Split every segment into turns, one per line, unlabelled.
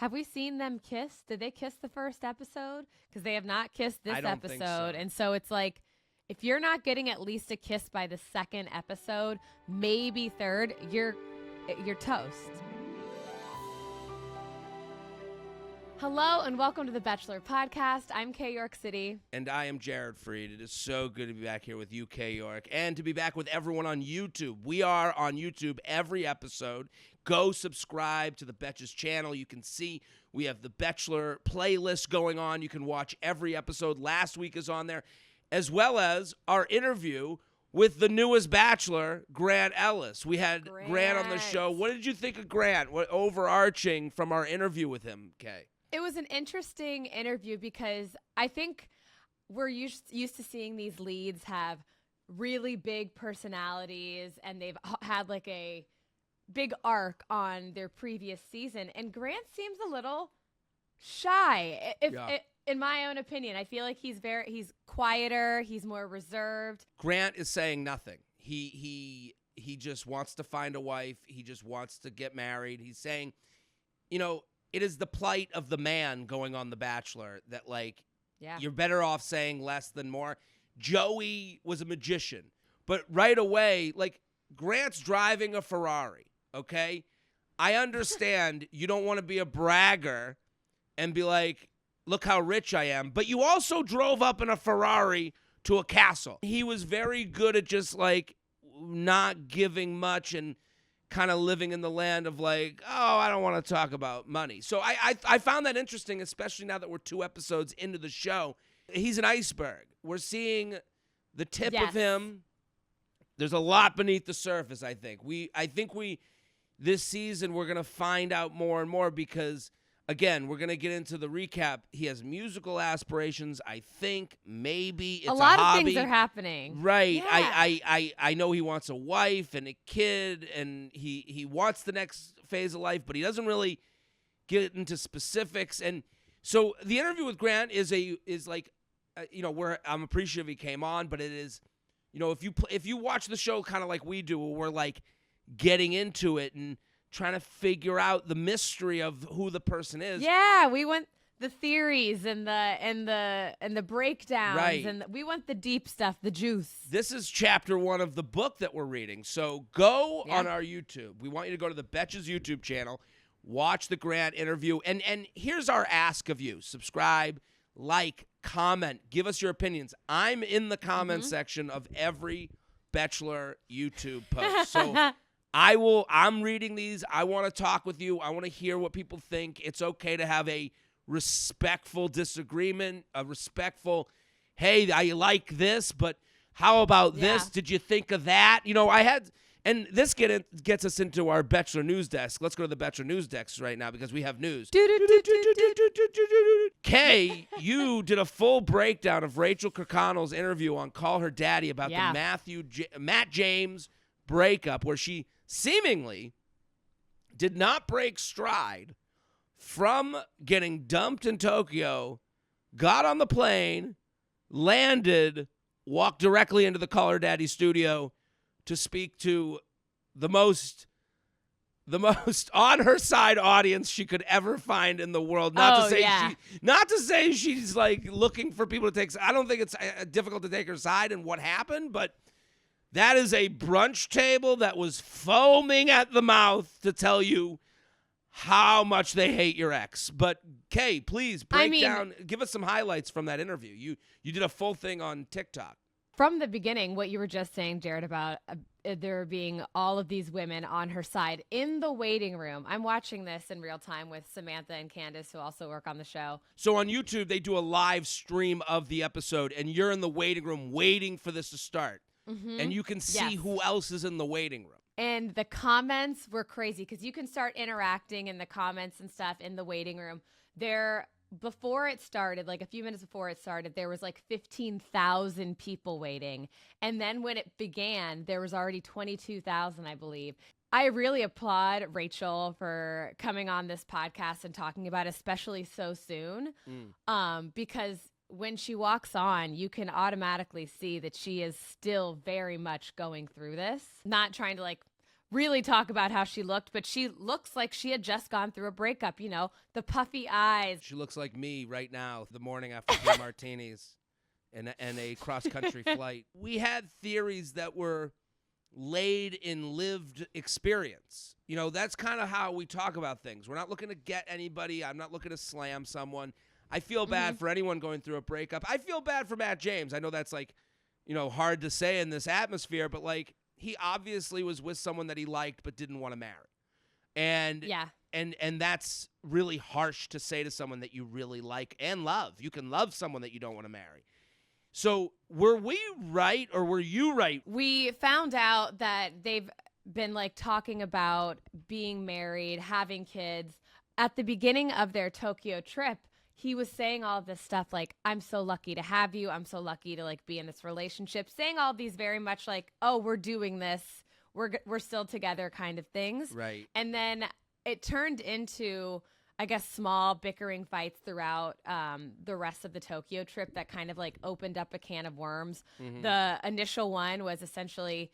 Have we seen them kiss? Did they kiss the first episode? Because they have not kissed this
I don't think
episode.
so.
And so it's like, if you're not getting at least a kiss by the second episode, maybe third, you're toast. Hello and welcome to the Betchelor Podcast. I'm Kay York City.
And I am Jared Freed. It is so good to be back here with you, Kay York, and to be back with everyone on YouTube. We are on YouTube every episode. Go subscribe to the Betches channel. You can see we have the Betchelor playlist going on. You can watch every episode. Last week is on there, as well as our interview with the newest Bachelor, Grant Ellis. We had Grant on the show. What did you think of Grant? What overarching from our interview with him, Kay?
It was an interesting interview because I think we're used to seeing these leads have really big personalities and they've had like a big arc on their previous season. And Grant seems a little shy, in my own opinion. I feel like he's quieter. He's more reserved.
Grant is saying nothing. He just wants to find a wife. He just wants to get married. He's saying, it is the plight of the man going on The Bachelor that, you're better off saying less than more. Joey was a magician. But right away, Grant's driving a Ferrari, okay? I understand you don't want to be a bragger and be like, look how rich I am. But you also drove up in a Ferrari to a castle. He was very good at just, not giving much and kind of living in the land of I don't want to talk about money. So I found that interesting, especially now that we're 2 episodes into the show. He's an iceberg. We're seeing the tip of him. There's a lot beneath the surface, I think. This season, we're going to find out more and more because, again, we're going to get into the recap. He has musical aspirations, I think. Maybe it's a
lot
hobby.
of things are happening.
Right.
Yeah.
I know he wants a wife and a kid, and he wants the next phase of life, but he doesn't really get into specifics. And so the interview with Grant is where I'm appreciative he came on, but it is, if you watch the show kind of like we do, where we're getting into it and trying to figure out the mystery of who the person is.
Yeah, we want the theories and the breakdowns,
right.
And we want the deep stuff, the juice.
This is chapter 1 of the book that we're reading. So go on our YouTube. We want you to go to the Betches YouTube channel, watch the Grant interview, and here's our ask of you: subscribe, comment, give us your opinions. I'm in the comment section of every Betchelor YouTube post. So I'm reading these. I want to talk with you. I want to hear what people think. It's okay to have a respectful disagreement, a respectful, hey, I like this, but how about this? Did you think of that? And this gets us into our Betchelor news desk. Let's go to the Betchelor news desk right now because we have news. Kay, you did a full breakdown of Rachel Kirkconnell's interview on Call Her Daddy about the Matt James breakup, where she seemingly did not break stride from getting dumped in Tokyo, got on the plane, landed, walked directly into the Call Her Daddy studio to speak to the most on her side audience she could ever find in the world. Not to say she's looking for people to take. I don't think it's difficult to take her side and what happened, but that is a brunch table that was foaming at the mouth to tell you how much they hate your ex. But Kay, please break down, give us some highlights from that interview. You did a full thing on TikTok.
From the beginning, what you were just saying, Jared, about there being all of these women on her side in the waiting room. I'm watching this in real time with Samantha and Candace, who also work on the show.
So on YouTube, they do a live stream of the episode, and you're in the waiting room waiting for this to start. Mm-hmm. And you can see who else is in the waiting room.
And the comments were crazy because you can start interacting in the comments and stuff in the waiting room. Before it started, a few minutes before it started, there was 15,000 people waiting. And then when it began, there was already 22,000, I believe. I really applaud Rachel for coming on this podcast and talking about it, especially so soon, because when she walks on, you can automatically see that she is still very much going through this, not trying to really talk about how she looked, but she looks like she had just gone through a breakup, you know, the puffy eyes.
She looks like me right now, the morning after 2 martinis and a cross-country flight. We had theories that were laid in lived experience. You know, that's kind of how we talk about things. We're not looking to get anybody. I'm not looking to slam someone. I feel bad for anyone going through a breakup. I feel bad for Matt James. I know that's like, you know, hard to say in this atmosphere, but like he obviously was with someone that he liked but didn't want to marry. And and that's really harsh to say to someone that you really like and love. You can love someone that you don't want to marry. So were we right or were you right?
We found out that they've been like talking about being married, having kids. At the beginning of their Tokyo trip, he was saying all this stuff like, I'm so lucky to have you. I'm so lucky to like be in this relationship, saying all these very much like, oh, we're doing this. We're still together kind of things.
Right.
And then it turned into, I guess, small bickering fights throughout the rest of the Tokyo trip that kind of like opened up a can of worms. The initial one was essentially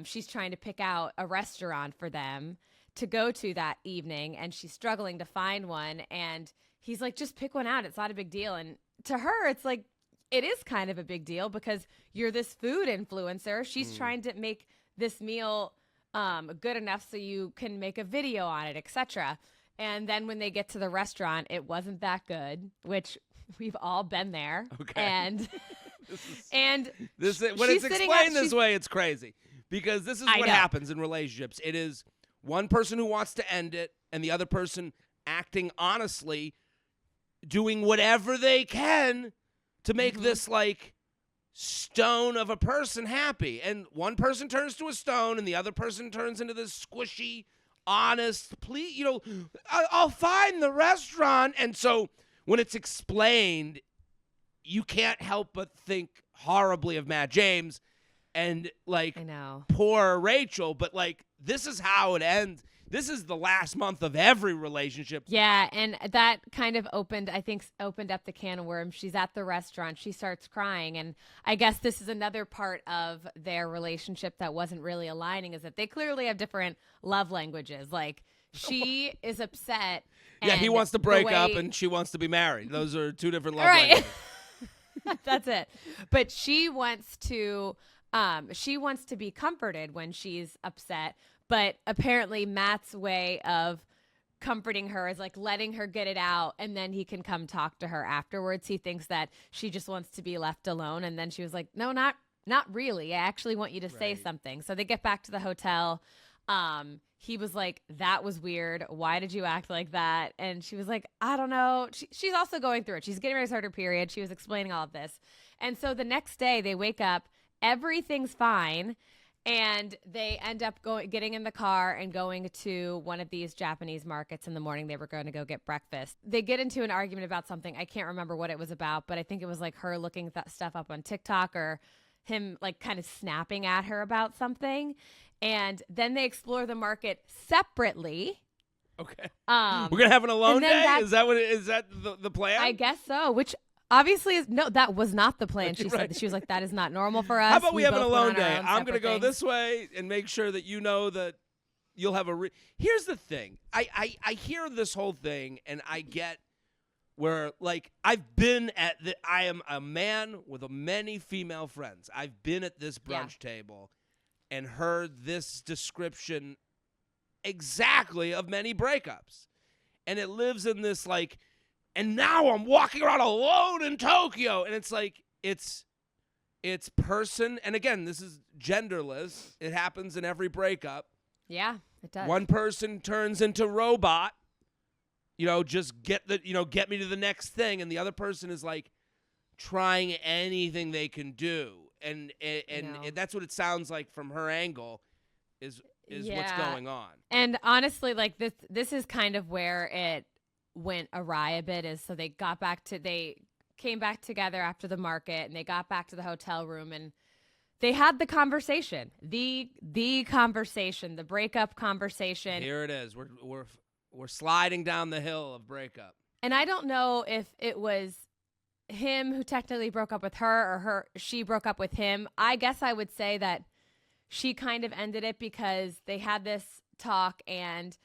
she's trying to pick out a restaurant for them to go to that evening, and she's struggling to find one. And he's like, just pick one out. It's not a big deal. And to her, it's like, it is kind of a big deal because you're this food influencer. She's trying to make this meal good enough so you can make a video on it, etc. And then when they get to the restaurant, it wasn't that good, which we've all been there.
Okay.
And
when it's explained this way, it's crazy because this is what happens in relationships. It is one person who wants to end it and the other person acting honestly, doing whatever they can to make this like stone of a person happy. And one person turns to a stone and the other person turns into this squishy, honest, please, you know, I'll find the restaurant. And so when it's explained, you can't help but think horribly of Matt James and like poor Rachel, but like this is how it ends. This is the last month of every relationship.
Yeah, and that kind of opened up the can of worms. She's at the restaurant. She starts crying. And I guess this is another part of their relationship that wasn't really aligning, is that they clearly have different love languages. Like, she is upset.
Yeah, he wants to break up and she wants to be married. Those are two different love languages.
That's it. But she wants to be comforted when she's upset. But apparently Matt's way of comforting her is like letting her get it out, and then he can come talk to her afterwards. He thinks that she just wants to be left alone. And then she was like, no, not really. I actually want you to say something. So they get back to the hotel. He was like, that was weird. Why did you act like that? And she was like, I don't know. She's also going through it. She's getting ready to start her period. She was explaining all of this. And so the next day they wake up, everything's fine. And they end up getting in the car and going to one of these Japanese markets in the morning. They were going to go get breakfast. They get into an argument about something. I can't remember what it was about, but I think it was like her looking that stuff up on TikTok or him like kind of snapping at her about something. And then they explore the market separately.
Okay. We're going to have an alone day? Is that the plan?
I guess so, which obviously that was not the plan. She said, she was like, that is not normal for us.
How about we have an alone day? I'm going to go this way and make sure that you know that you'll have Here's the thing. I hear this whole thing and I get where like I am a man with many female friends. I've been at this brunch table and heard this description exactly of many breakups. And it lives in this like, and now I'm walking around alone in Tokyo. And it's like, it's person. And again, this is genderless. It happens in every breakup.
Yeah, it does.
One person turns into robot, just get me to the next thing. And the other person is like trying anything they can do. And that's what it sounds like from her angle is what's going on.
And honestly, like this is kind of where it went awry a bit, is so they came back together after the market and they got back to the hotel room and they had the conversation, the conversation, the breakup conversation.
Here it is. We're sliding down the hill of breakup.
And I don't know if it was him who technically broke up with her or she broke up with him. I guess I would say that she kind of ended it because they had this talk and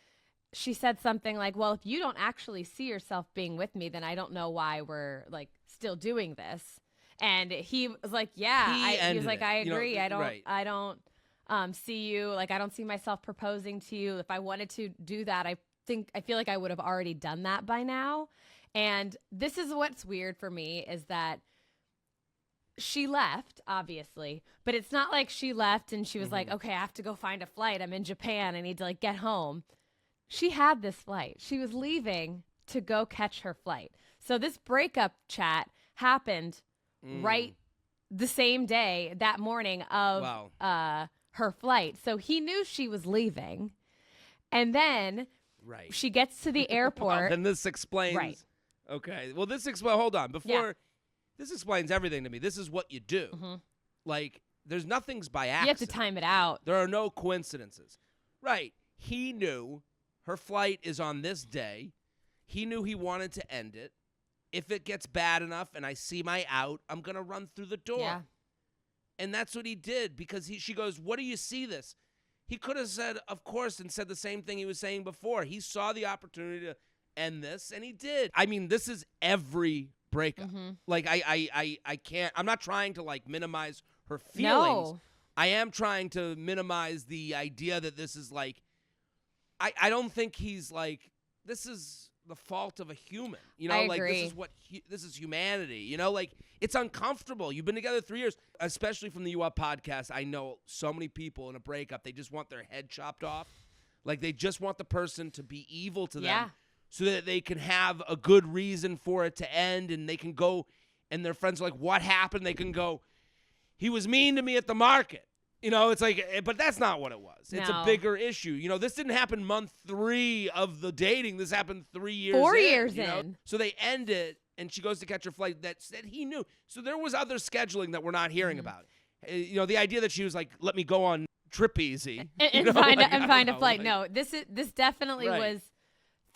she said something like, well, if you don't actually see yourself being with me, then I don't know why we're like still doing this. And he was like, yeah, he was like, I agree. I don't see you. Like, I don't see myself proposing to you. If I wanted to do that, I feel like I would have already done that by now. And this is what's weird for me is that she left, obviously, but it's not like she left and she was like, okay, I have to go find a flight. I'm in Japan. I need to like get home. She had this flight. She was leaving to go catch her flight. So this breakup chat happened right the same day, that morning of her flight. So he knew she was leaving. And then she gets to the airport.
Then this explains. Right. Okay. Well, hold on. This explains everything to me. This is what you do. Like, there's nothing's by accident.
You have to time it out.
There are no coincidences. Right. He knew her flight is on this day. He knew he wanted to end it. If it gets bad enough and I see my out, I'm going to run through the door. Yeah. And that's what he did because she goes, what do you see this? He could have said, of course, and said the same thing he was saying before. He saw the opportunity to end this, and he did. I mean, this is every breakup. Like, I can't, I'm not trying to, like, minimize her feelings. No. I am trying to minimize the idea that this is, like, I don't think he's, like, this is the fault of a human, you know,
I
like
agree.
this is humanity, you know, like it's uncomfortable. You've been together 3 years, especially from the U Up podcast. I know so many people in a breakup, they just want their head chopped off. Like they just want the person to be evil to them so that they can have a good reason for it to end. And they can go and their friends are like, what happened? They can go, he was mean to me at the market. You know, it's like, but that's not what it was. It's a bigger issue. You know, this didn't happen month 3 of the dating. This happened 3 years
4
in.
years
you know?
in.
So they end it, and she goes to catch her flight that he knew. So there was other scheduling that we're not hearing about. You know, the idea that she was like, let me go on Trip Easy.
And find a flight. Like, no, this definitely was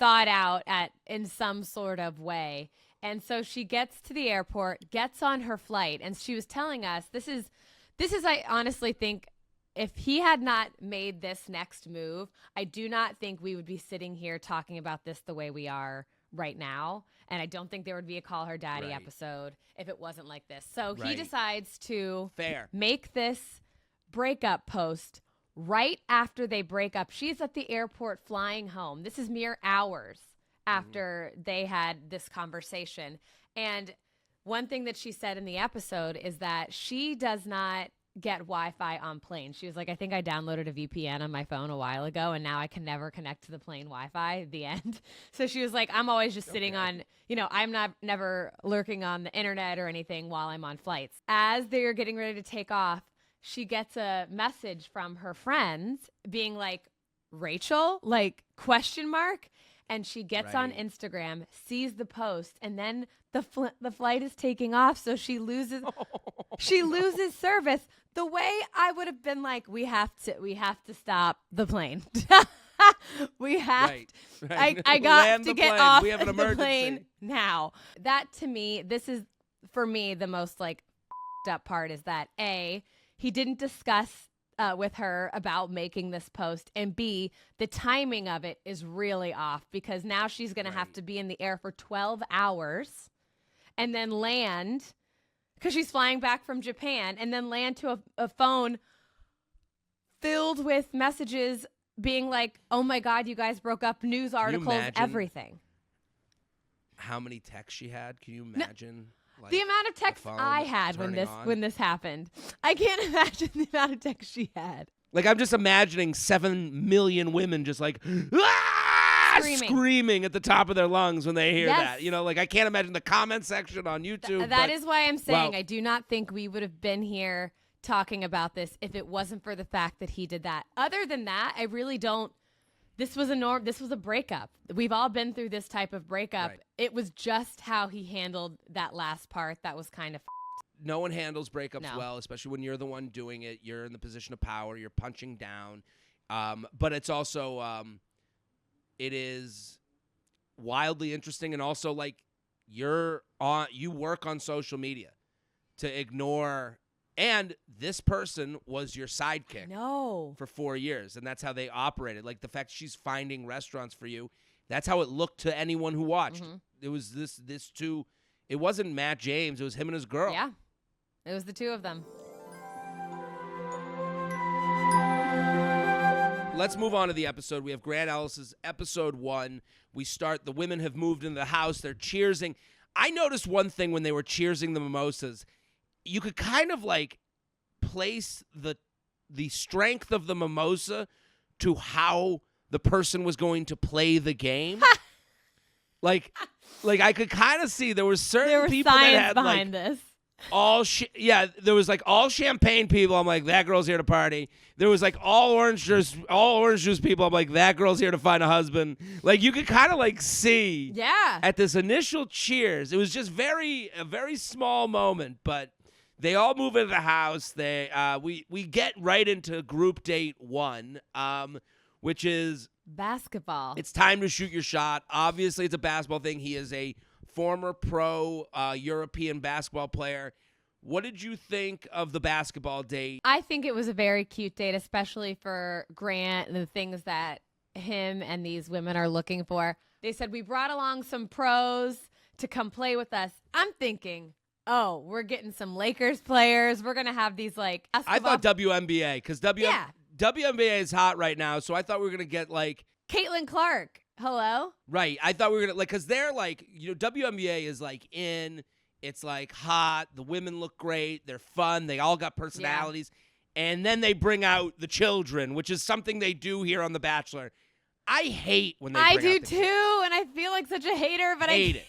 thought out in some sort of way. And so she gets to the airport, gets on her flight, and she was telling us, this is, I honestly think, if he had not made this next move, I do not think we would be sitting here talking about this the way we are right now. And I don't think there would be a Call Her Daddy episode if it wasn't like this. So he decides to make this breakup post right after they break up. She's at the airport flying home. This is mere hours after they had this conversation. And one thing that she said in the episode is that she does not get Wi-Fi on planes. She was like, I think I downloaded a VPN on my phone a while ago, and now I can never connect to the plane Wi-Fi, the end. So she was like, I'm always just sitting on, you know, I'm never lurking on the internet or anything while I'm on flights. As they're getting ready to take off, she gets a message from her friends being like, Rachel, like, question mark. And she gets on Instagram, sees the post, and then the flight is taking off, so she loses loses service. The way I would have been like, we have to stop the plane. We have I got to get off the plane now. That to me, this is for me the most like up part is that A, he didn't discuss with her about making this post, and B, the timing of it is really off because now she's going to have to be in the air for 12 hours and then land because she's flying back from Japan and then land to a phone filled with messages being like, oh my God, you guys broke up, news articles, everything.
How many texts she had? Can you imagine?
Like the amount of texts I had when this happened. I can't imagine the amount of texts she had.
Like, I'm just imagining 7 million women just like screaming at the top of their lungs when they hear that. You know, like I can't imagine the comment section on YouTube.
That is why I'm saying I do not think we would have been here talking about this if it wasn't for the fact that he did that. Other than that, I really don't. This was a breakup. We've all been through this type of breakup. Right. It was just how he handled that last part that was kind of
No one handles breakups well, especially when you're the one doing it. You're in the position of power. You're punching down. But it's also it is wildly interesting, and also like you work on social media to ignore And this person was your sidekick
No.
for 4 years, and that's how they operated. Like the fact she's finding restaurants for you, that's how it looked to anyone who watched. It was this two. It wasn't Matt James. It was him and his girl.
Yeah. It was the two of them.
Let's move on to the episode. We have Grant Ellis' episode 1. We start. The women have moved into the house. They're cheersing. I noticed one thing when they were cheersing the mimosas. You could kind of like place the strength of the mimosa to how the person was going to play the game. like I could kind of see there were certain people that had
behind
like
this.
There was like all champagne people. I'm like, that girl's here to party. There was like all orange juice people. I'm like, that girl's here to find a husband. Like you could kind of like see at this initial cheers. It was just a very small moment, but they all move into the house. We get right into group date 1, which is
basketball.
It's time to shoot your shot. Obviously, it's a basketball thing. He is a former pro European basketball player. What did you think of the basketball date?
I think it was a very cute date, especially for Grant and the things that him and these women are looking for. They said, we brought along some pros to come play with us. I'm thinking, oh, we're getting some Lakers players. We're going to have these like basketball.
I thought WNBA because WNBA is hot right now. So I thought we were going to get like
Caitlin Clark. Hello?
Right. I thought we were going to like, because they're like, WNBA is like it's like hot. The women look great. They're fun. They all got personalities. Yeah. And then they bring out the children, which is something they do here on The Bachelor. I hate when they bring out the kids.
I do too, and I feel like such a hater, but I hate it.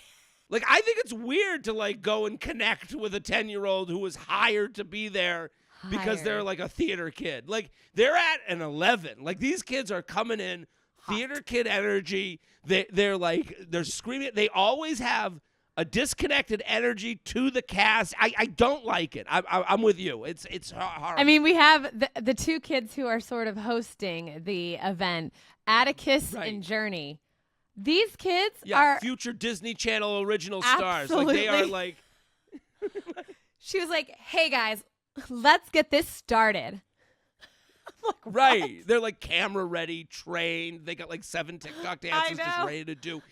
Like, I think it's weird to, like, go and connect with a 10-year-old who was hired to be there because they're, like, a theater kid. Like, they're at an 11. Like, these kids are coming in, theater kid energy. They're screaming. They always have a disconnected energy to the cast. I don't like it. I'm with you. It's hard.
I mean, we have the two kids who are sort of hosting the event, Atticus and Journey. These kids are
future Disney Channel original stars. Like they are like.
She was like, "Hey guys, let's get this started." Like,
right,
what?
They're like camera ready, trained. They got like 7 TikTok dances just ready to do.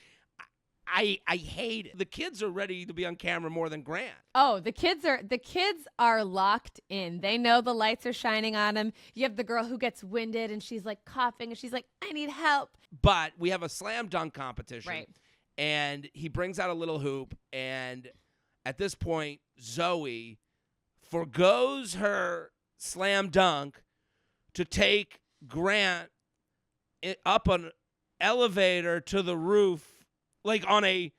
I hate it. The kids are ready to be on camera more than Grant.
Oh, the kids are locked in. They know the lights are shining on them. You have the girl who gets winded and she's like coughing and she's like, I need help.
But we have a slam dunk competition.
Right.
And he brings out a little hoop. And at this point, Zoe forgoes her slam dunk to take Grant up an elevator to the roof. Like on a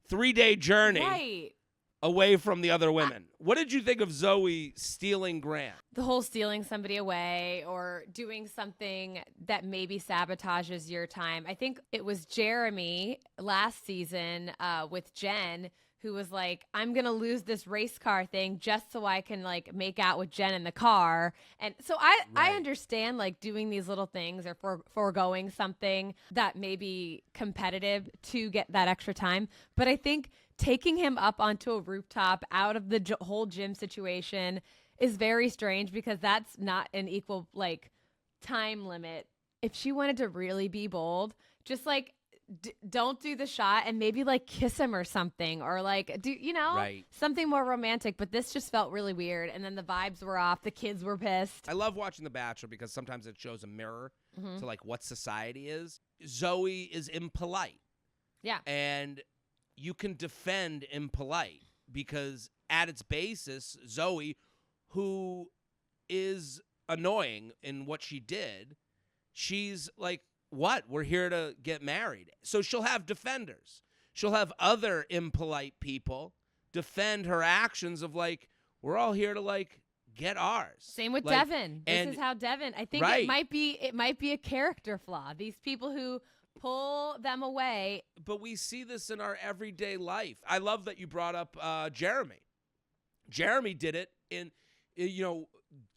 3-day journey away from the other women. What did you think of Zoe stealing Grant?
The whole stealing somebody away or doing something that maybe sabotages your time. I think it was Jeremy last season with Jen who was like, I'm going to lose this race car thing just so I can like make out with Jen in the car. And so I understand like doing these little things or foregoing something that may be competitive to get that extra time. But I think taking him up onto a rooftop out of the whole gym situation is very strange because that's not an equal like time limit. If she wanted to really be bold, just like don't do the shot and maybe like kiss him or something or like do something more romantic, but this just felt really weird and then the vibes were off. The kids were pissed.
I love watching The Bachelor because sometimes it shows a mirror to like what society is. Zoe is impolite.
Yeah.
And you can defend impolite because at its basis, Zoe, who is annoying in what she did, she's like, what? We're here to get married. So she'll have defenders. She'll have other impolite people defend her actions of like, we're all here to like get ours.
Same with
like,
Devin. This is how Devin, I think it might be a character flaw. These people who pull them away.
But we see this in our everyday life. I love that you brought up Jeremy. Jeremy did it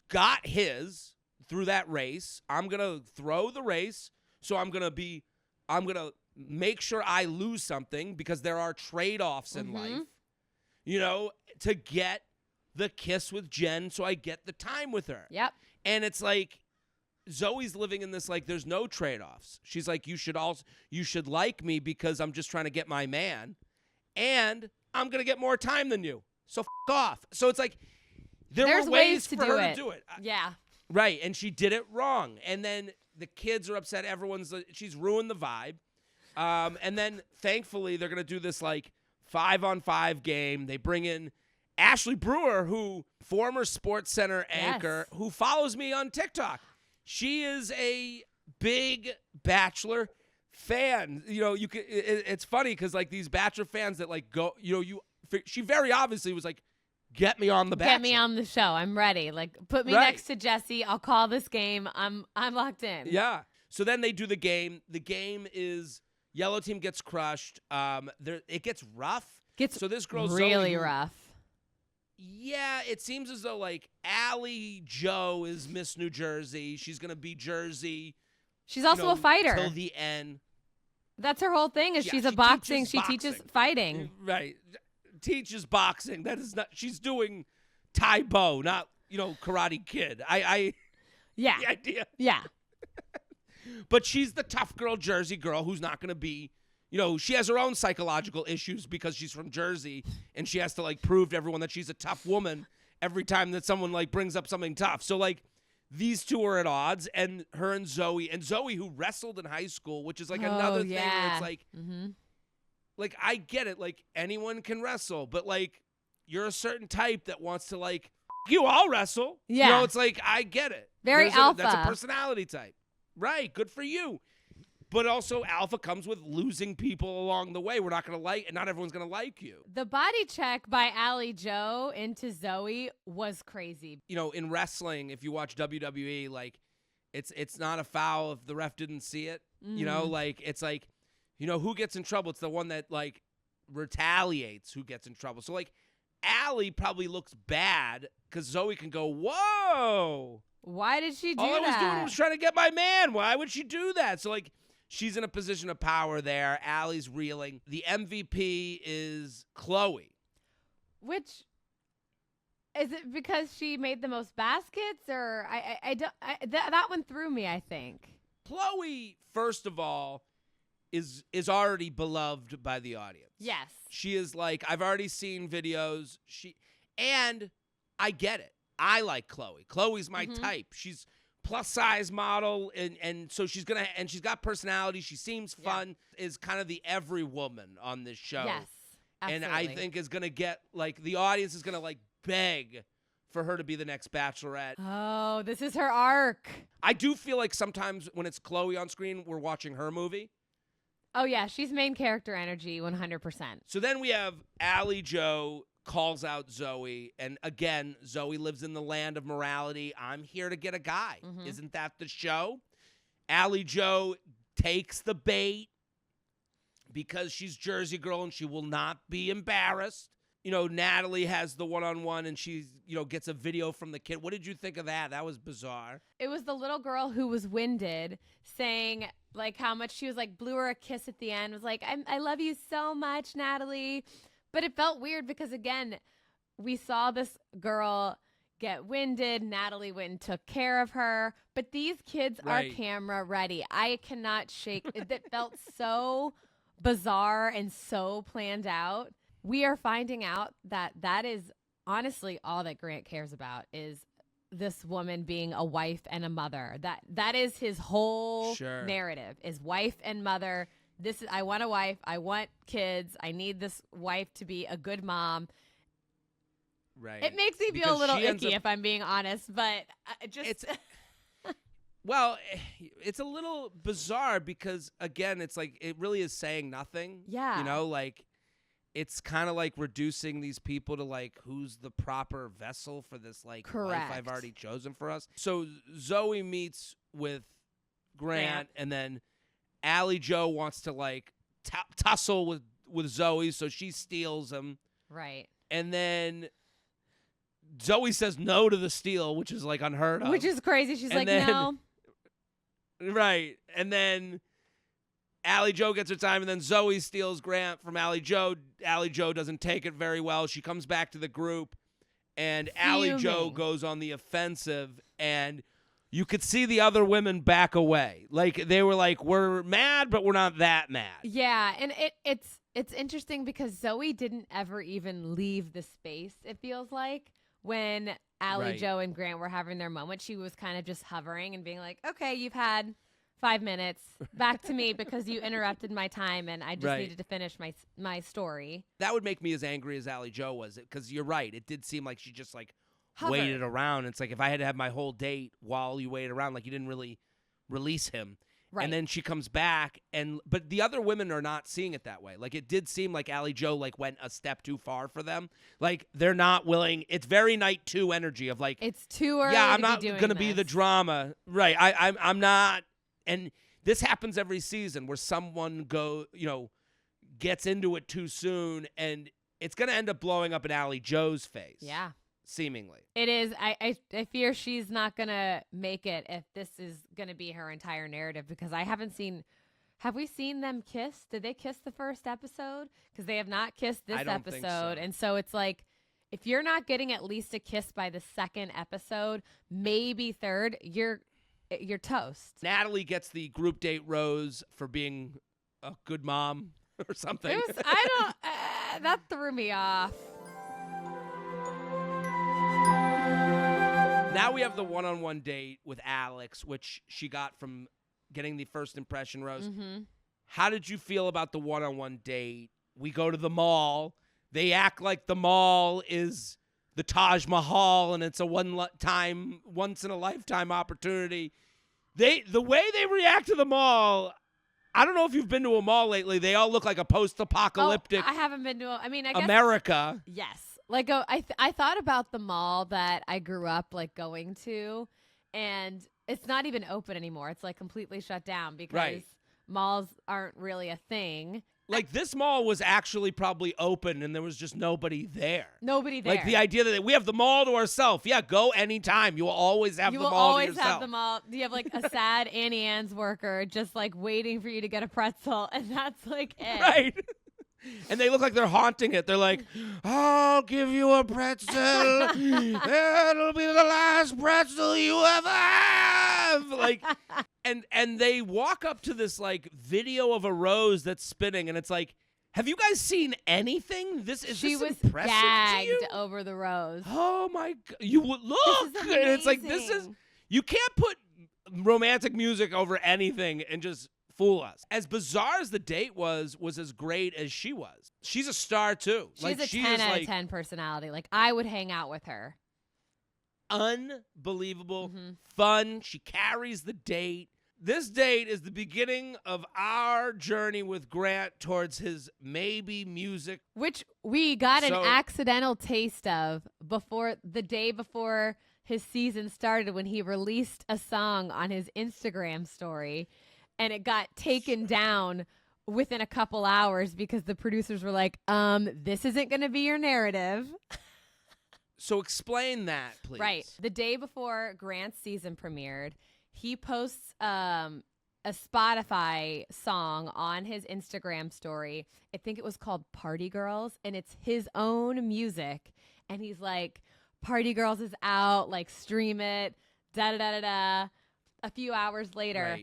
got his through that race. I'm going to throw the race. So I'm going to make sure I lose something because there are trade-offs in life, to get the kiss with Jen so I get the time with her.
Yep.
And it's like Zoe's living in this like there's no trade-offs. She's like, you should like me because I'm just trying to get my man, and I'm gonna get more time than you. So off. So it's like there's were ways for her to do it.
Yeah.
Right, and she did it wrong. And then the kids are upset. She's ruined the vibe. And then thankfully they're gonna do this like 5-on-5 game. They bring in Ashley Brewer, who former Sports Center anchor, who follows me on TikTok. She is a big Bachelor fan. You know, it's funny because like these Bachelor fans that like go, she very obviously was like, get me on the Bachelor.
Get me on the show. I'm ready. Like, put me next to Jesse. I'll call this game. I'm locked in.
Yeah. So then they do the game. The game is yellow team gets crushed. It gets rough. So this girl's
really rough.
Yeah, it seems as though like Allie Joe is Miss New Jersey. She's gonna be Jersey.
She's also a fighter
till the end.
That's her whole thing. She teaches fighting.
Right. Teaches boxing. That is not. She's doing Tai Bo, not Karate Kid.
Yeah.
The idea.
Yeah.
But she's the tough girl, Jersey girl, who's not going to be. She has her own psychological issues because she's from Jersey, and she has to like prove to everyone that she's a tough woman every time that someone like brings up something tough. So like these two are at odds, and her and Zoe who wrestled in high school, which is like another thing where it's like. Mm-hmm. Like, I get it. Like, anyone can wrestle. But, like, you're a certain type that wants to, like, you all wrestle.
Yeah.
It's like, I get it.
Very alpha.
That's a personality type. Right. Good for you. But also, alpha comes with losing people along the way. We're not going to like, and not everyone's going to like you.
The body check by Allie Joe into Zoe was crazy.
In wrestling, if you watch WWE, like, it's not a foul if the ref didn't see it.
Mm-hmm.
Like, it's like, who gets in trouble? It's the one that, like, retaliates who gets in trouble. So, like, Allie probably looks bad because Zoe can go, whoa.
Why did she do
All
that?
I was doing was trying to get my man. Why would she do that? So, like, she's in a position of power there. Allie's reeling. The MVP is Chloe.
Which, is it because she made the most baskets? Or, that one threw me, I think.
Chloe, first of all, is already beloved by the audience.
Yes.
She is like, I've already seen videos. And I get it. I like Chloe. Chloe's my type. She's plus size model, and so she's got personality. She seems fun. Is kind of the every woman on this show.
Yes. Absolutely.
And I think is gonna get like the audience is gonna like beg for her to be the next Bachelorette.
Oh, this is her arc.
I do feel like sometimes when it's Chloe on screen, we're watching her movie.
Oh, yeah. She's main character energy, 100%.
So then we have Allie Joe calls out Zoe. And again, Zoe lives in the land of morality. I'm here to get a guy. Mm-hmm. Isn't that the show? Allie Joe takes the bait because she's Jersey girl and she will not be embarrassed. Natalie has the one-on-one and she, gets a video from the kid. What did you think of that? That was bizarre.
It was the little girl who was winded saying, like, how much she was, like, blew her a kiss at the end. Was like, I love you so much, Natalie. But it felt weird because, again, we saw this girl get winded. Natalie went and took care of her. But these kids are camera ready. I cannot shake. It felt so bizarre and so planned out. We are finding out that is honestly all that Grant cares about is this woman being a wife and a mother. That is his whole narrative is wife and mother. I want a wife. I want kids. I need this wife to be a good mom.
Right.
It makes me feel a little icky if I'm being honest, but
well, it's a little bizarre because again, it's like it really is saying nothing.
Yeah.
Like it's kind of like reducing these people to like who's the proper vessel for this like life I've already chosen for us. So Zoe meets with Grant. And then Allie Joe wants to like tussle with Zoe, so she steals him.
Right.
And then Zoe says no to the steal, which is like unheard of.
Which is crazy. She's like, no.
Right. And then Allie Joe gets her time, and then Zoe steals Grant from Allie Joe. Allie Joe doesn't take it very well. She comes back to the group, and Allie Jo goes on the offensive, and you could see the other women back away. Like, they were like, we're mad, but we're not that mad.
Yeah, and it's interesting because Zoe didn't ever even leave the space, it feels like. When Allie Jo and Grant were having their moment, she was kind of just hovering and being like, okay, you've had 5 minutes. Back to me because you interrupted my time and I just needed to finish my story.
That would make me as angry as Allie Jo was, because you're right. It did seem like she just like
Hovered.
waited around. It's like, if I had to have my whole date while you waited around, like, you didn't really release him.
Right.
And then she comes back, but the other women are not seeing it that way. Like, it did seem like Allie Jo like went a step too far for them. Like, they're not willing. It's very night 2 energy of like,
it's too early.
Yeah, I'm
to
not
be doing
gonna
this.
be the drama. Right. I'm not. And this happens every season where someone gets into it too soon, and it's gonna end up blowing up in Allie Jo's face.
Yeah.
Seemingly.
It is. I fear she's not going to make it if this is going to be her entire narrative, because I haven't seen. Have we seen them kiss? Did they kiss the first episode? Because they have not kissed this episode.
Think so.
And so it's like, if you're not getting at least a kiss by the second episode, maybe third, you're toast.
Natalie gets the group date rose for being a good mom or something.
That threw me off.
Now we have the one-on-one date with Alex, which she got from getting the first impression rose.
Mm-hmm.
How did you feel about the one-on-one date? We go to the mall. They act like the mall is the Taj Mahal and it's a once-in-a-lifetime opportunity. The way they react to the mall, I don't know if you've been to a mall lately. They all look like a post-apocalyptic
I haven't been to I guess
America.
Yes. Like, I thought about the mall that I grew up like going to, and it's not even open anymore. It's like completely shut down because malls aren't really a thing.
Like, this mall was actually probably open and there was just nobody there.
Nobody there.
Like, the idea that we have the mall to ourselves. Yeah, go anytime. You will always have the mall to yourself. You will always have the
mall. You have like a sad Annie Ann's worker just like waiting for you to get a pretzel, and that's like it.
Right. And they look like they're haunting it. They're like, I'll give you a pretzel. It'll be the last pretzel you ever have. Like, and they walk up to this like video of a rose that's spinning, and it's like, have you guys seen anything? She was impressive
gagged
to you?
over the rose.
Oh my God. You would look. And it's like, you can't put romantic music over anything and just fool us. As bizarre as the date was as great as she was. She's a star too.
She's a 10 out of 10 personality. Like, I would hang out with her.
Unbelievable. Fun. She carries the date. This date is the beginning of our journey with Grant towards his maybe music.
Which we got an accidental taste of the day before his season started, when he released a song on his Instagram story. And it got taken down within a couple hours because the producers were like, this isn't going to be your narrative.
So explain that, please.
Right. The day before Grant's season premiered, he posts a Spotify song on his Instagram story. I think it was called Party Girls, and it's his own music. And he's like, Party Girls is out, like, stream it, da-da-da-da-da. A few hours later,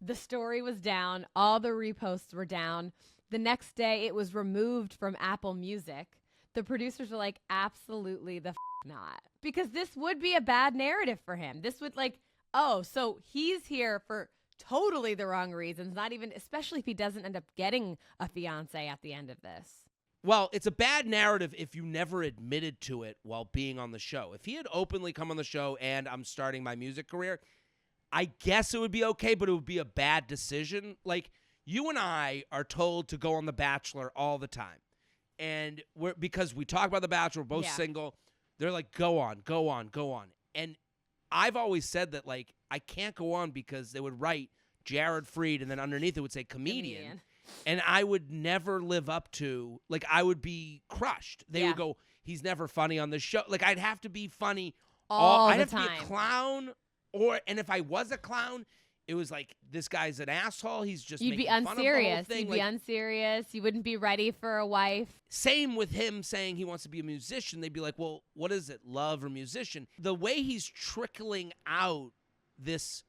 the story was down. All the reposts were down. The next day, it was removed from Apple Music. The producers were like, absolutely the not. Because this would be a bad narrative for him. This would so he's here for totally the wrong reasons, not even, especially if he doesn't end up getting a fiance at the end of this.
Well, it's a bad narrative if you never admitted to it while being on the show. If he had openly come on the show and I'm starting my music career, I guess it would be okay, but it would be a bad decision. Like, you and I are told to go on The Bachelor all the time. And because we talk about The Bachelor, we're both single. They're like, go on, go on, go on. And I've always said that, like, I can't go on because they would write Jared Freed and then underneath it would say comedian. And I would never live up to, like, I would be crushed. They would go, he's never funny on the show. Like, I'd have to be funny
all the time.
I'd have to be a clown. And if I was a clown, it was like, this guy's an asshole. He's just
You'd be
making fun of the whole
unserious.
thing.
You'd be
Like,
unserious. You wouldn't be ready for a wife.
same with him saying he wants to be a musician. They'd be like, well, what is it, love or musician? The way he's trickling out this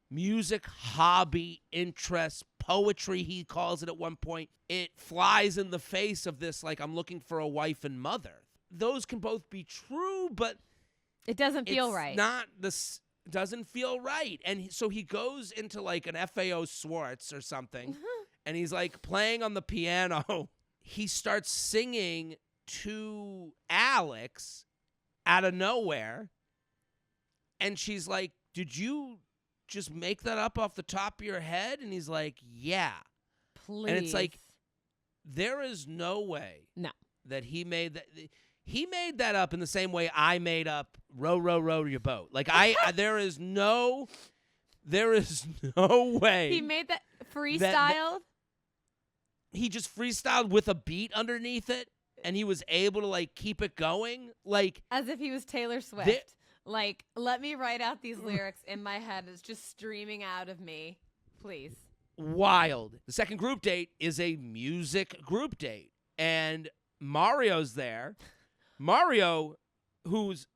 music hobby, interest, poetry, he calls it at one point, it flies in the face of this, like, I'm looking for a wife and mother. Those can both be true, but
it doesn't feel right.
Not this doesn't feel right. And so he goes into like an FAO Swartz or something, and he's like playing on the piano. He starts singing to Alexe out of nowhere, and she's like, did you just make that up off the top of your head? And he's like, yeah.
Please.
And it's like, there is no way
No.
that he made that. He made that up in the same way I made up row, row, row your boat. Like there is no way.
He made that freestyled.
He just freestyled with a beat underneath it, and he was able to like keep it going, like
as if he was Taylor Swift. Like, let me write out these lyrics in my head. It's just streaming out of me. Please.
Wild. The second group date is a music group date, and Mario's there. Mario, who's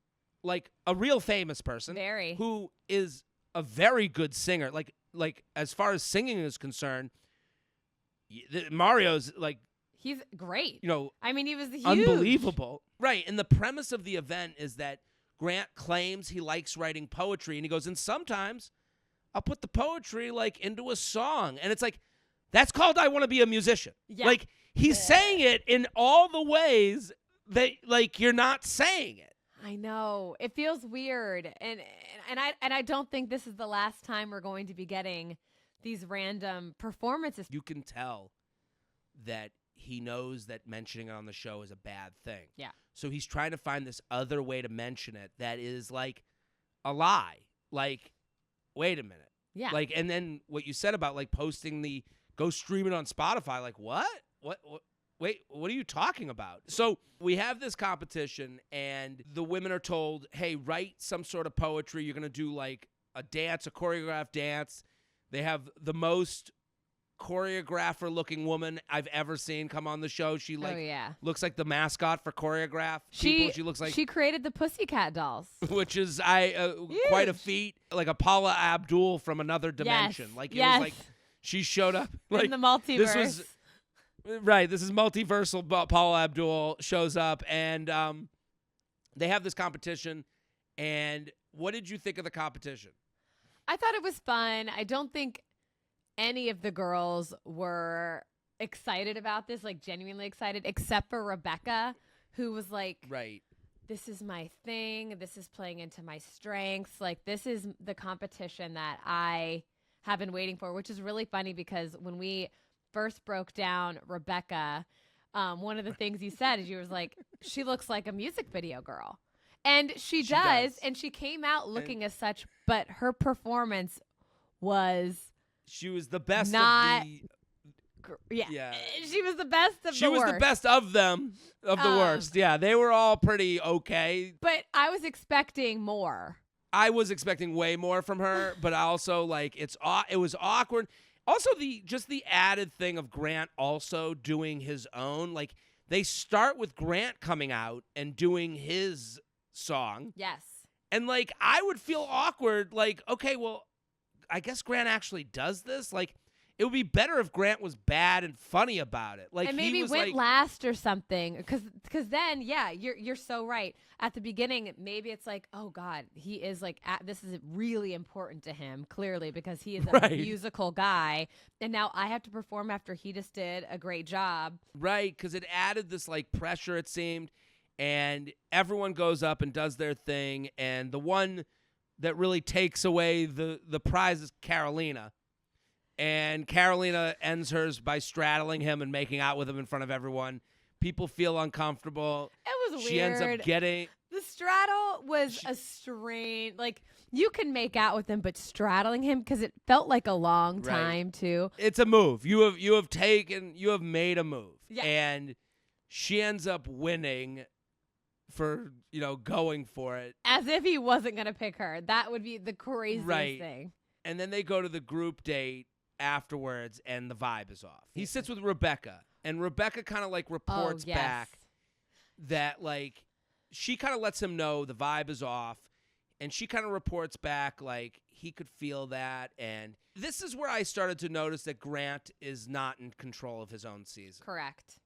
like a real famous person,
Very.
who is a very good singer. Like as far as singing is concerned, Mario's like,
he's great.
you know,
I mean, he was huge.
unbelievable. Right. And the premise of the event is that Grant claims he likes writing poetry, and he goes, and sometimes I'll put the poetry like into a song, and it's like, that's called I Want to Be a Musician.
Yeah.
Like he's saying it in all the ways that like you're not saying it.
I know. It feels weird. And I don't think this is the last time we're going to be getting these random performances.
You can tell that he knows that mentioning it on the show is a bad thing.
Yeah.
So he's trying to find this other way to mention it that is like a lie. Like, wait a minute.
Yeah.
Like, and then what you said about like posting go stream it on Spotify. Like, what? Wait, what are you talking about? So we have this competition, and the women are told, hey, write some sort of poetry. You're going to do like a dance, a choreographed dance. They have the most choreographer-looking woman I've ever seen come on the show. She looks like the mascot for choreograph people. She looks like
she created the Pussycat Dolls,
which is quite a feat. Like a Paula Abdul from another dimension.
Yes.
Like it was like she showed up like
in the multiverse.
This is multiversal. Paula Abdul shows up, and they have this competition. And what did you think of the competition?
I thought it was fun. I don't think any of the girls were excited about this, like genuinely excited, except for Rebecca, who was like,
right,
this is my thing. This is playing into my strengths. Like, this is the competition that I have been waiting for, which is really funny because when we first broke down Rebecca, one of the things you said is you was like, she looks like a music video girl. And she does. And she came out looking as such, but her performance was...
She was the best
not,
of the...
Yeah. She was the best of the worst.
She was the best of them, of the worst. Yeah, they were all pretty okay.
But I was expecting more.
I was expecting way more from her, but also, like, it was awkward. Also, the added thing of Grant also doing his own. Like, they start with Grant coming out and doing his song.
Yes.
And, like, I would feel awkward. Like, okay, well, I guess Grant actually does this. Like, it would be better if Grant was bad and funny about it. Like,
and maybe
he was
went
like,
last or something. Because then, yeah, you're so right. At the beginning, maybe it's like, oh God, he is like, this is really important to him, clearly, because he is a musical guy. And now I have to perform after he just did a great job.
Right, because it added this like pressure, it seemed. And everyone goes up and does their thing. And the one that really takes away the prize is Carolina. And Carolina ends hers by straddling him and making out with him in front of everyone. People feel uncomfortable.
It was weird.
She ends up getting...
The straddle was a strange... Like, you can make out with him, but straddling him, because it felt like a long time, too.
It's a move. You have made a move.
Yeah.
And she ends up winning for, going for it.
As if he wasn't going to pick her. That would be the craziest thing.
And then they go to the group date afterwards, and the vibe is off. He sits with Rebecca, and Rebecca kind of like reports back that like she kind of lets him know the vibe is off, and she kind of reports back like he could feel that. And this is where I started to notice that Grant is not in control of his own season.
Correct.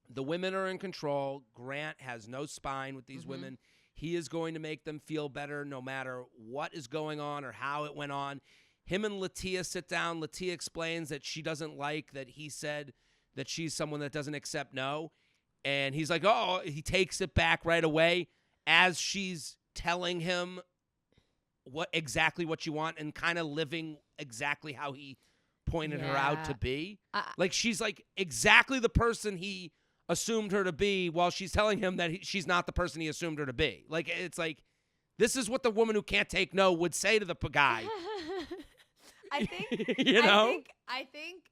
The women are in control. Grant has no spine with these women. He is going to make them feel better no matter what is going on or how it went on. Him and Latia sit down. Latia explains that she doesn't like that he said that she's someone that doesn't accept no. And he's like, oh, he takes it back right away as she's telling him exactly what you want and kind of living exactly how he pointed her out to be. Like she's like exactly the person he assumed her to be while she's telling him that she's not the person he assumed her to be. Like, it's like, this is what the woman who can't take no would say to the guy.
I think,
you know?
I think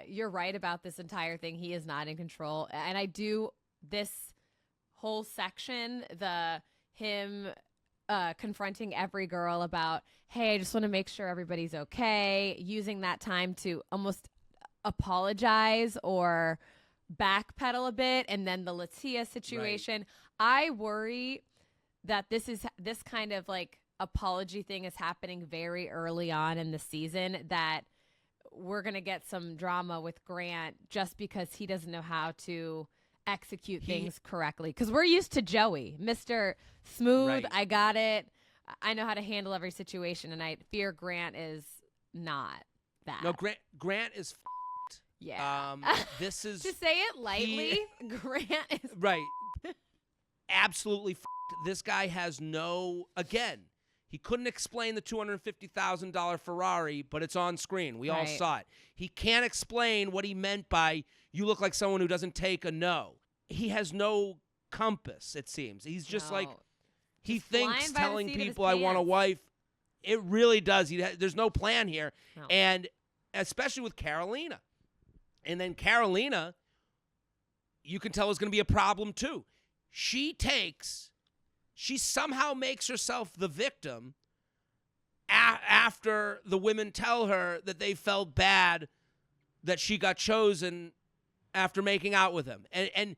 you're right about this entire thing. He is not in control. And I do this whole section, him confronting every girl about, hey, I just want to make sure everybody's okay. Using that time to almost apologize or backpedal a bit, and then the Latia situation. Right. I worry that this kind of like apology thing is happening very early on in the season, that we're going to get some drama with Grant just because he doesn't know how to execute things correctly. Because we're used to Joey, Mr. Smooth. Right. I got it. I know how to handle every situation, and I fear Grant is not that.
No, Grant is
yeah.
This is
to say it lightly. Grant is
right. Absolutely. This guy has again, he couldn't explain the $250,000 Ferrari, but it's on screen. We all saw it. He can't explain what he meant by you look like someone who doesn't take a no. He has no compass, it seems. He's just like, he thinks telling people I want a wife. It really does. There's no plan here. No. And especially with Carolina. And then Carolina, you can tell is going to be a problem too. She somehow makes herself the victim after the women tell her that they felt bad that she got chosen after making out with him. And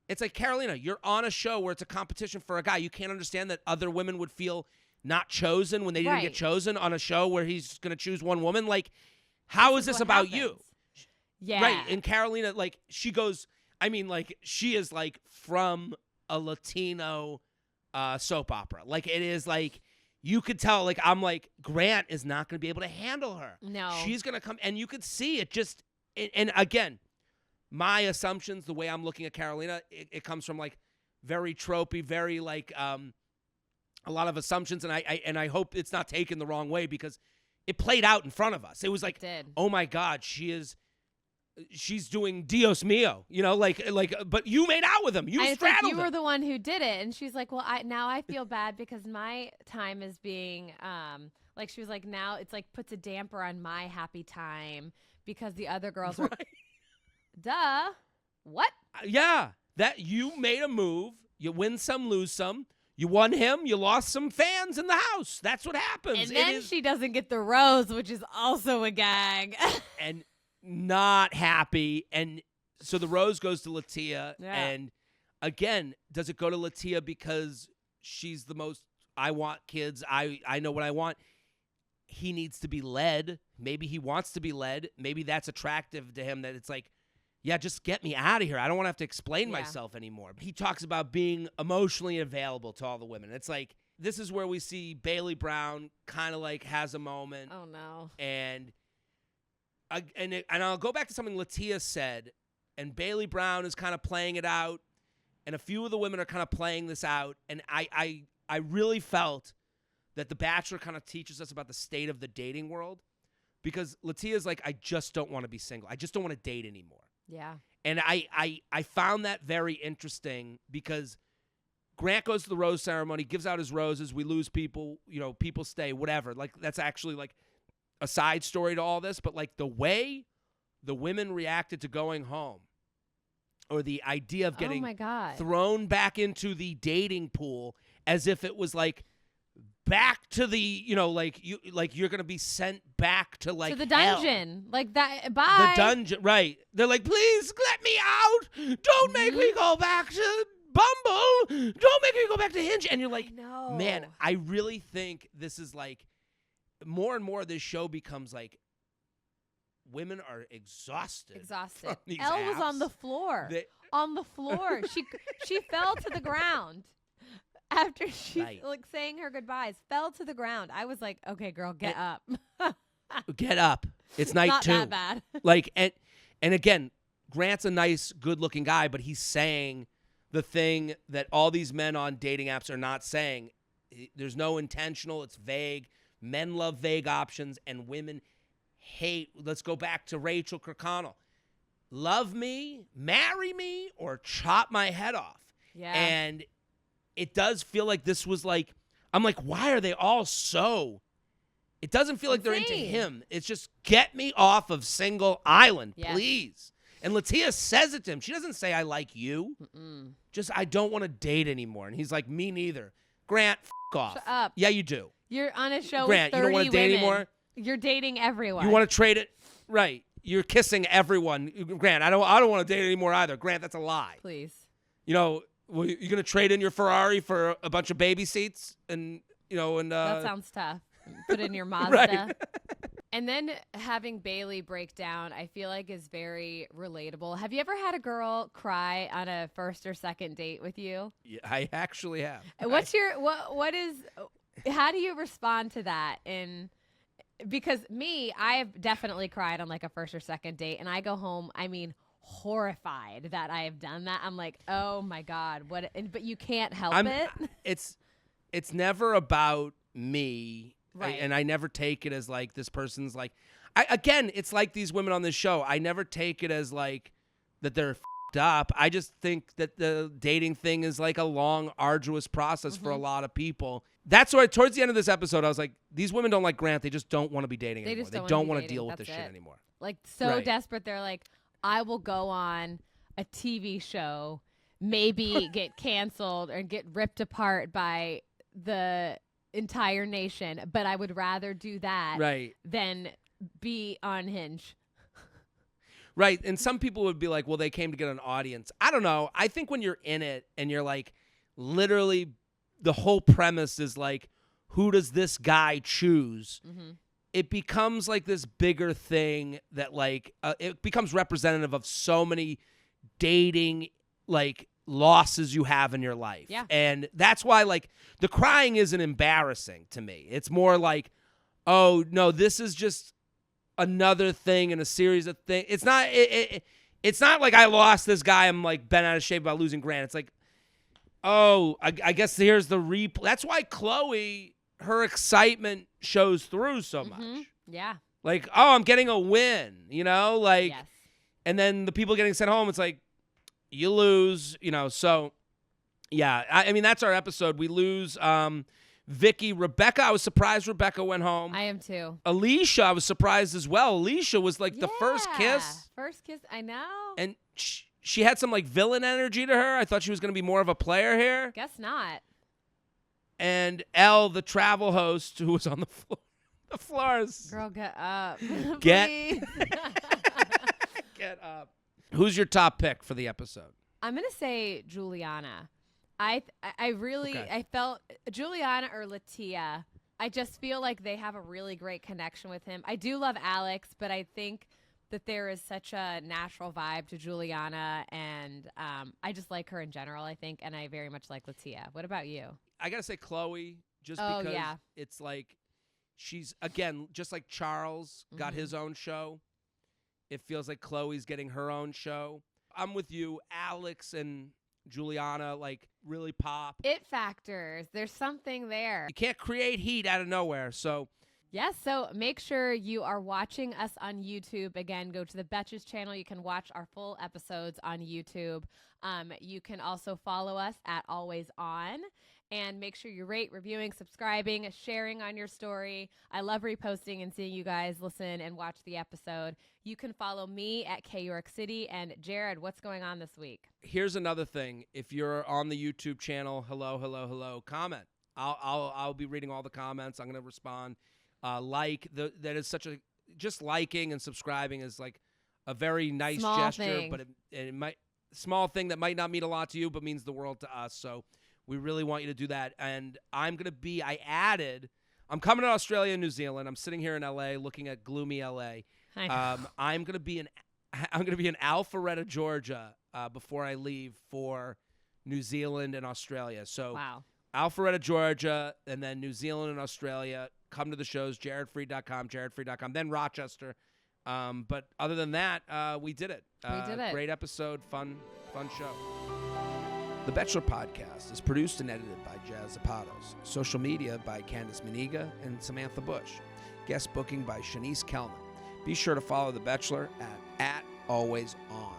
it's like, Carolina, you're on a show where it's a competition for a guy. You can't understand that other women would feel not chosen when they didn't get chosen on a show where he's going to choose one woman. Like, how is this about you?
Yeah.
Right. And Carolina, like, she goes, I mean, like, she is, like, from a Latino soap opera. Like, it is, like, you could tell, like, I'm like, Grant is not going to be able to handle her.
No.
She's going to come, and you could see it just, and again, my assumptions, the way I'm looking at Carolina, it comes from, like, very tropey, very, like, a lot of assumptions, and I hope it's not taken the wrong way because it played out in front of us. It was like, oh, my God, she's doing Dios mio, you know, like, but you made out with him. You straddled him.
You were the one who did it. And she's like, well, now I feel bad because my time is being, like, she was like, now it's like puts a damper on my happy time because the other girls were, duh, what?
Yeah, that you made a move. You win some, lose some. You won him. You lost some fans in the house. That's what happens.
And then she doesn't get the rose, which is also a gag.
And not happy, and so the rose goes to Latia, and again, does it go to Latia because she's the most, I want kids, I know what I want? He needs to be led. Maybe he wants to be led. Maybe that's attractive to him, that it's like, yeah, just get me out of here. I don't want to have to explain myself anymore. He talks about being emotionally available to all the women. It's like, this is where we see Bailey Brown kind of like has a moment.
Oh, no.
And I'll go back to something Latia said, and Bailey Brown is kind of playing it out, and a few of the women are kind of playing this out, and I really felt that The Bachelor kind of teaches us about the state of the dating world, because Latia's like, I just don't want to be single. I just don't want to date anymore.
Yeah.
And I found that very interesting because Grant goes to the rose ceremony, gives out his roses, we lose people, you know, people stay, whatever. Like, that's actually like a side story to all this, but like the way the women reacted to going home, or the idea of getting thrown back into the dating pool as if it was like back to the, you're gonna be sent back to like
to the
hell.
dungeon, like that. Bye.
The dungeon, right? They're like, please let me out. Don't make me go back to Bumble. Don't make me go back to Hinge. And you're like,
No.
man, I really think this is like more and more. This show becomes like women are exhausted.
Exhausted.
These
Elle was on
apps.
the floor.
They-
on the floor. She fell to the ground after she
Right.
like saying her goodbyes. Fell to the ground. I was like, okay, girl, get up.
Get up. It's night
Not
2.
that bad.
Like, and again, Grant's a nice, good-looking guy, but he's saying the thing that all these men on dating apps are not saying. There's no intentional. It's vague. Men love vague options, and women hate. Let's go back to Rachel Kirkconnell. Love me, marry me, or chop my head off.
Yeah.
And it does feel like this was like, I'm like, why are they all so? It doesn't feel like they're into
Insane.
him. It's just get me off of Single Island,
Yes.
please. And Latia says it to him. She doesn't say, I like you.
Mm-mm.
Just, I don't want to date anymore. And he's like, me neither. Grant, off.
Shut up.
Yeah, you do.
You're on a show
Grant,
with 30
you don't want to date
women.
anymore?
You're dating everyone.
You want to trade it? Right. You're kissing everyone. Grant, I don't want to date anymore either. Grant, that's a lie.
Please.
Well, you're going to trade in your Ferrari for a bunch of baby seats and,
That sounds tough. Put in your Mazda.
Right.
And then having Bailey break down, I feel like is very relatable. Have you ever had a girl cry on a first or second date with you?
Yeah, I actually have.
What's your what is how do you respond to that? Because me, I've definitely cried on like a first or second date, and I go home, horrified that I have done that. I'm like, oh my God, what? But you can't help it.
It's never about me.
Right.
And I never take it as like this person's like, again, it's like these women on this show. I never take it as like that they're f***ed up. I just think that the dating thing is like a long, arduous process for a lot of people. That's why towards the end of this episode, I was like, these women don't like Grant. They just don't want to be dating
They
anymore.
just
They
don't
don't
wanna
want
be
to deal
dating.
with this
That's
shit
it.
anymore.
Like so
Right.
desperate. They're like, I will go on a TV show, maybe get canceled or get ripped apart by the entire nation, but I would rather do that
Right.
than be on Hinge.
Right. And some people would be like, well, they came to get an audience. I don't know. I think when you're in it and you're like, literally, the whole premise is like, who does this guy choose?
Mm-hmm.
It becomes like this bigger thing that like, it becomes representative of so many dating, like, losses you have in your life.
Yeah.
And that's why like the crying isn't embarrassing to me. It's more like, oh no, this is just another thing in a series of things. It's not it's not like I lost this guy, I'm like bent out of shape about losing Grant. It's like, oh, I guess here's the replay. That's why Chloe, her excitement shows through so much.
Yeah.
Like, oh, I'm getting a win, like,
Yes.
and then the people getting sent home, it's like, you lose, so yeah, I mean, that's our episode. We lose Vicky. Rebecca, I was surprised Rebecca went home.
I am too.
Alicia, I was surprised as well. Alicia was like the first kiss.
First kiss, I know.
And she had some like villain energy to her. I thought she was going to be more of a player here.
Guess not.
And Elle, the travel host, who was on the floor. The floors.
Girl, get up.
Get-
Please.
Get up. Who's your top pick for the episode?
I'm gonna say Juliana. I really
Okay.
I felt Juliana or Latia. I just feel like they have a really great connection with him. I do love Alex, but I think that there is such a natural vibe to Juliana, and I just like her in general. I think, and I very much like Latia. What about you?
I gotta say Chloe, just
Oh,
because
yeah.
it's like she's again just like Charles got his own show. It feels like Chloe's getting her own show. I'm with you, Alex and Juliana, like really pop.
It factors. There's something there.
You can't create heat out of nowhere, so
Yes, so make sure you are watching us on YouTube. Again, go to the Betches channel. You can watch our full episodes on YouTube. You can also follow us at Always On. And make sure you rate, reviewing, subscribing, sharing on your story. I love reposting and seeing you guys listen and watch the episode. You can follow me at K York City. And Jared, what's going on this week?
here's another thing. If you're on the YouTube channel, hello, comment. I'll be reading all the comments. I'm gonna respond. That is such a just liking and subscribing is like a very nice
Small
gesture,
thing.
but it might small thing that might not mean a lot to you, but means the world to us. So we really want you to do that. And I'm coming to Australia and New Zealand. I'm sitting here in LA looking at gloomy LA. I'm gonna be in Alpharetta, Georgia, before I leave for New Zealand and Australia. So
wow.
Alpharetta, Georgia, and then New Zealand and Australia. Come to the shows, jaredfreed.com, then Rochester. But other than that, we did it.
We did it.
Great episode, fun show. The Betchelor Podcast is produced and edited by Jazz Zapatos. Social media by Candace Maniga and Samantha Bush. Guest booking by Shanice Kelman. Be sure to follow The Betchelor at @AlwaysOn.